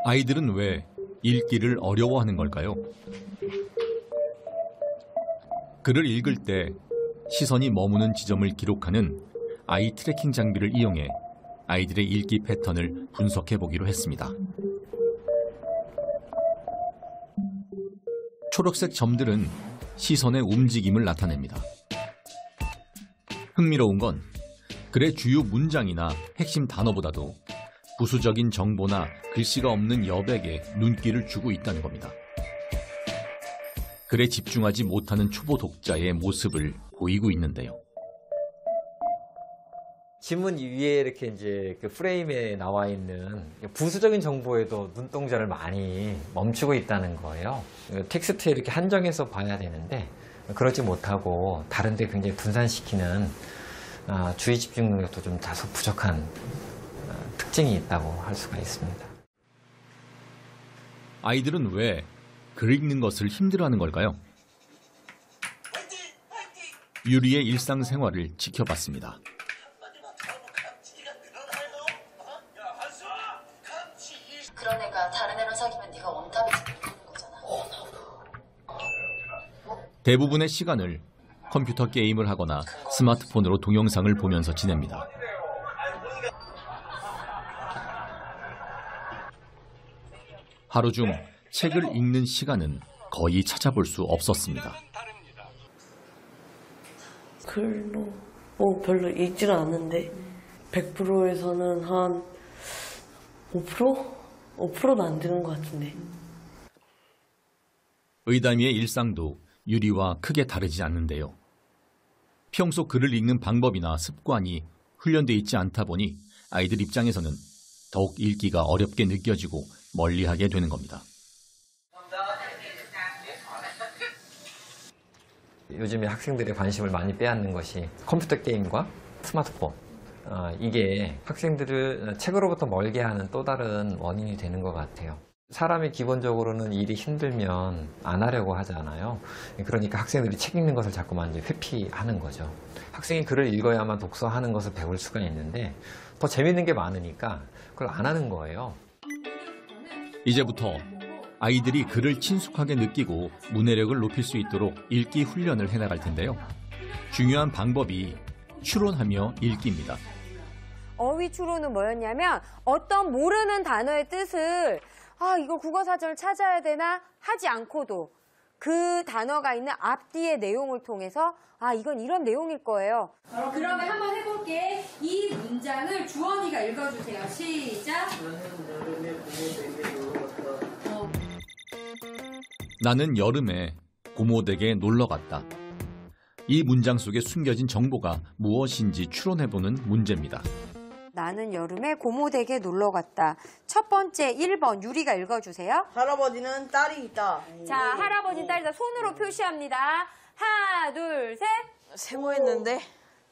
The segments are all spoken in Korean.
아이들은 왜 읽기를 어려워하는 걸까요? 글을 읽을 때 시선이 머무는 지점을 기록하는 아이 트래킹 장비를 이용해 아이들의 읽기 패턴을 분석해 보기로 했습니다. 초록색 점들은 시선의 움직임을 나타냅니다. 흥미로운 건 글의 주요 문장이나 핵심 단어보다도 부수적인 정보나 글씨가 없는 여백에 눈길을 주고 있다는 겁니다. 글에 집중하지 못하는 초보 독자의 모습을 보이고 있는데요. 지문 위에 이렇게 이제 그 프레임에 나와 있는 부수적인 정보에도 눈동자를 많이 멈추고 있다는 거예요. 텍스트에 이렇게 한정해서 봐야 되는데 그러지 못하고 다른 데 굉장히 분산시키는 주의 집중 능력도 좀 다소 부족한 특징이 있다고 할 수가 있습니다. 아이들은 왜 글 읽는 것을 힘들어하는 걸까요? 유리의 일상생활을 지켜봤습니다. 그런 애가 다른 애랑 사귀면 네가 원탑이지 그러는 거잖아. 대부분의 시간을 컴퓨터 게임을 하거나 스마트폰으로 동영상을 보면서 지냅니다. 하루 중 책을 읽는 시간은 거의 찾아볼 수 없었습니다. 글로 별로 읽지는 않는데 100%에서는 한 5%? 5%도 안 되는 것 같은데. 의담이의 일상도 유리와 크게 다르지 않는데요. 평소 글을 읽는 방법이나 습관이 훈련돼 있지 않다 보니 아이들 입장에서는 더욱 읽기가 어렵게 느껴지고 멀리하게 되는 겁니다. 요즘에 학생들의 관심을 많이 빼앗는 것이 컴퓨터 게임과 스마트폰. 이게 학생들을 책으로부터 멀게 하는 또 다른 원인이 되는 것 같아요. 사람이 기본적으로는 일이 힘들면 안 하려고 하잖아요. 그러니까 학생들이 책 읽는 것을 자꾸만 이제 회피하는 거죠. 학생이 글을 읽어야만 독서하는 것을 배울 수가 있는데 더 재밌는 게 많으니까 그걸 안 하는 거예요. 이제부터 아이들이 글을 친숙하게 느끼고 문해력을 높일 수 있도록 읽기 훈련을 해나갈 텐데요. 중요한 방법이 추론하며 읽기입니다. 어휘 추론은 뭐였냐면 어떤 모르는 단어의 뜻을 이거 국어사전을 찾아야 되나 하지 않고도 그 단어가 있는 앞뒤의 내용을 통해서 이건 이런 내용일 거예요. 그러면 한번 해볼게. 이 문장을 주원이가 읽어주세요. 시작. 나는 여름에 고모댁에 놀러 갔다. 이 문장 속에 숨겨진 정보가 무엇인지 추론해보는 문제입니다. 나는 여름에 고모댁에 놀러 갔다. 첫 번째 1번 유리가 읽어주세요. 할아버지는 딸이 있다. 자, 할아버지는 딸이다. 손으로 표시합니다. 하나, 둘, 셋. 세모했는데.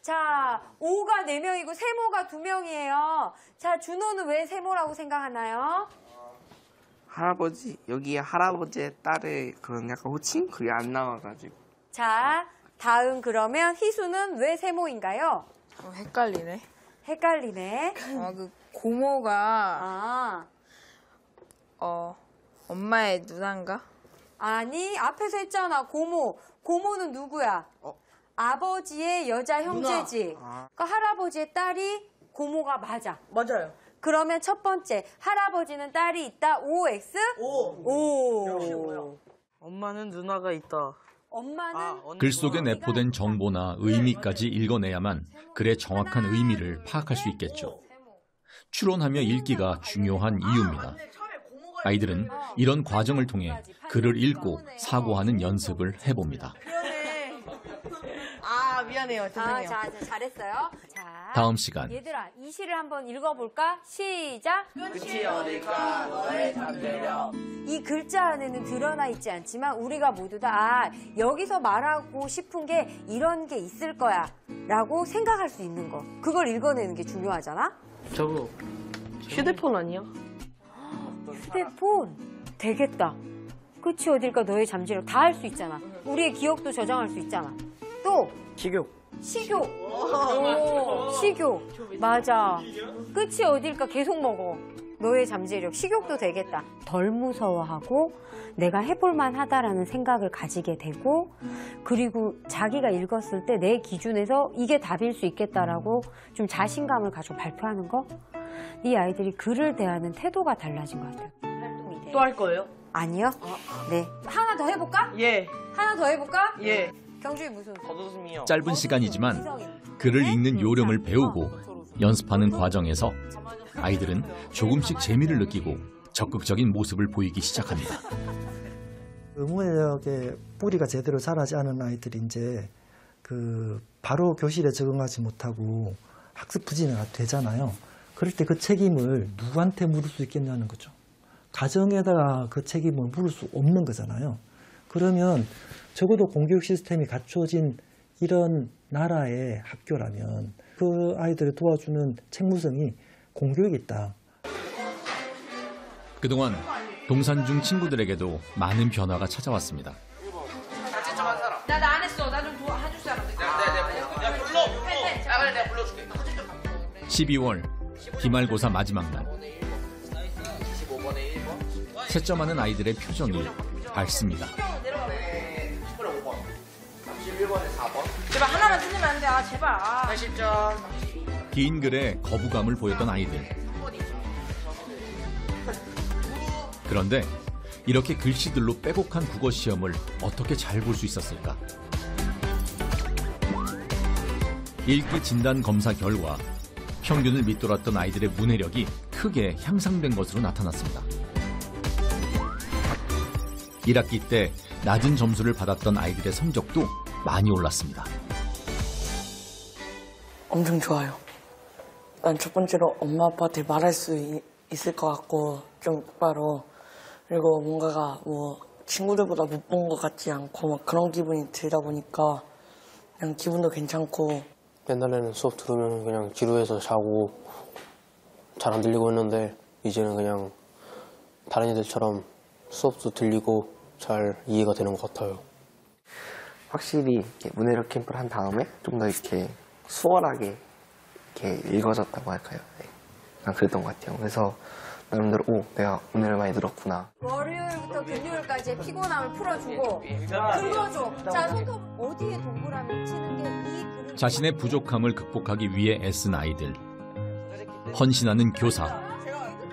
자, 5가 4명이고 세모가 2명이에요. 자, 준호는 왜 세모라고 생각하나요? 할아버지, 여기에 할아버지의 딸의 그런 약간 호칭? 그게 안 나와가지고. 자, 다음 그러면 희수는 왜 세모인가요? 헷갈리네. 헷갈리네. 그 고모가 엄마의 누나인가? 아니, 앞에서 했잖아. 고모. 고모는 누구야? 아버지의 여자 형제지. 그러니까 할아버지의 딸이 고모가 맞아. 맞아요. 그러면 첫 번째, 할아버지는 딸이 있다. OX? 오. 엄마는 누나가 있다. 엄마는 글 속에 내포된 정보나 의미까지 읽어내야만 글의 정확한 의미를 파악할 수 있겠죠. 추론하며 읽기가 중요한 이유입니다. 아이들은 이런 과정을 통해 글을 읽고 사고하는 연습을 해봅니다. 미안해요. 죄송해요. 자, 잘했어요. 자, 다음 시간. 얘들아, 이 시를 한번 읽어볼까? 시작. 끝이 어딜까 너의 잠들려. 이 글자 안에는 드러나 있지 않지만 우리가 모두 다 여기서 말하고 싶은 게 이런 게 있을 거야 라고 생각할 수 있는 거. 그걸 읽어내는 게 중요하잖아? 저거 휴대폰 아니야? 휴대폰 되겠다. 끝이 어딜까 너의 잠재력 다 할 수 있잖아. 우리의 기억도 저장할 수 있잖아. 또 식욕. 식욕. 오, 식욕. 맞아. 끝이 어딜까 계속 먹어. 너의 잠재력, 식욕도 되겠다. 덜 무서워하고 내가 해볼만 하다라는 생각을 가지게 되고 그리고 자기가 읽었을 때 내 기준에서 이게 답일 수 있겠다라고 좀 자신감을 가지고 발표하는 거. 이 아이들이 글을 대하는 태도가 달라진 것 같아요. 활동이 돼. 또 할 거예요? 아니요. 네. 하나 더 해볼까? 예. 하나 더 해볼까? 예. 경주이 무슨? 겉웃음이요. 짧은 시간이지만 글을 읽는 요령을 배우고 연습하는 과정에서 아이들은 조금씩 재미를 느끼고 적극적인 모습을 보이기 시작합니다. 문해력의 뿌리가 제대로 자라지 않은 아이들이 이제 바로 교실에 적응하지 못하고 학습 부진이 되잖아요. 그럴 때 그 책임을 누구한테 물을 수 있겠냐는 거죠. 가정에다가 그 책임을 물을 수 없는 거잖아요. 그러면 적어도 공교육 시스템이 갖춰진 이런 나라의 학교라면 그 아이들을 도와주는 책무성이 공교육이 있다. 그동안 동산 중 친구들에게도 많은 변화가 찾아왔습니다. 나 안 했어. 나 좀 도와줄 사람. 내가 불러줄게. 12월 기말고사 마지막 날. 25번에 1번. 채점하는 아이들의 표정이 밝습니다. 10번에 5번. 31번에 4번. 제발 하나만 틀리면 안 돼. 아 제발. 80점. 긴 글에 거부감을 보였던 아이들. 그런데 이렇게 글씨들로 빼곡한 국어 시험을 어떻게 잘 볼 수 있었을까? 읽기 진단 검사 결과 평균을 밑돌았던 아이들의 문해력이 크게 향상된 것으로 나타났습니다. 1학기 때 낮은 점수를 받았던 아이들의 성적도 많이 올랐습니다. 엄청 좋아요. 난 첫 번째로 엄마 아빠한테 말할 수 있을 것 같고 좀 똑바로 그리고 뭔가가 뭐 친구들보다 못 본 것 같지 않고 막 그런 기분이 들다 보니까 그냥 기분도 괜찮고 옛날에는 수업 들으면 그냥 지루해서 자고 잘 안 들리고 했는데 이제는 그냥 다른 애들처럼 수업도 들리고 잘 이해가 되는 것 같아요. 확실히 이렇게 문해력 캠프를 한 다음에 좀 더 이렇게 수월하게 이렇게 읽어졌다고 할까요? 네. 난 그랬던 것 같아요. 그래서 나름대로 내가 문해를 많이 늘었구나. 월요일부터 금요일까지의 피곤함을 풀어주고 긁어줘. 자, 손톱 어디에 동그라미 치는 게 이 그림. 자신의 부족함을 극복하기 위해 애쓴 아이들. 헌신하는 교사.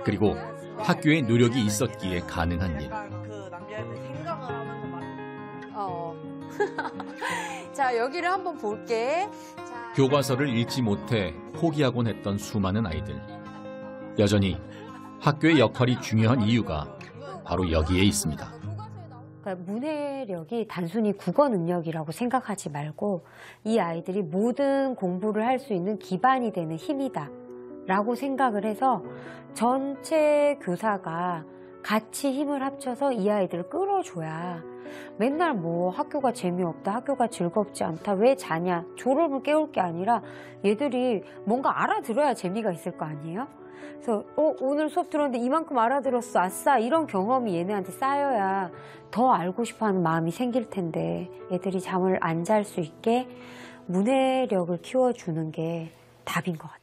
그리고 학교의 노력이 있었기에 가능한 일. 자, 여기를 한번 볼게. 자, 교과서를 읽지 못해 포기하곤 했던 수많은 아이들. 여전히 학교의 역할이 중요한 이유가 바로 여기에 있습니다. 그러니까 문해력이 단순히 국어 능력이라고 생각하지 말고 이 아이들이 모든 공부를 할 수 있는 기반이 되는 힘이다 라고 생각을 해서 전체 교사가 같이 힘을 합쳐서 이 아이들을 끌어줘야 맨날 뭐 학교가 재미없다, 학교가 즐겁지 않다, 왜 자냐, 졸음을 깨울 게 아니라 얘들이 뭔가 알아들어야 재미가 있을 거 아니에요? 그래서 오늘 수업 들었는데 이만큼 알아들었어, 아싸, 이런 경험이 얘네한테 쌓여야 더 알고 싶어하는 마음이 생길 텐데 애들이 잠을 안 잘 수 있게 문해력을 키워주는 게 답인 것 같아요.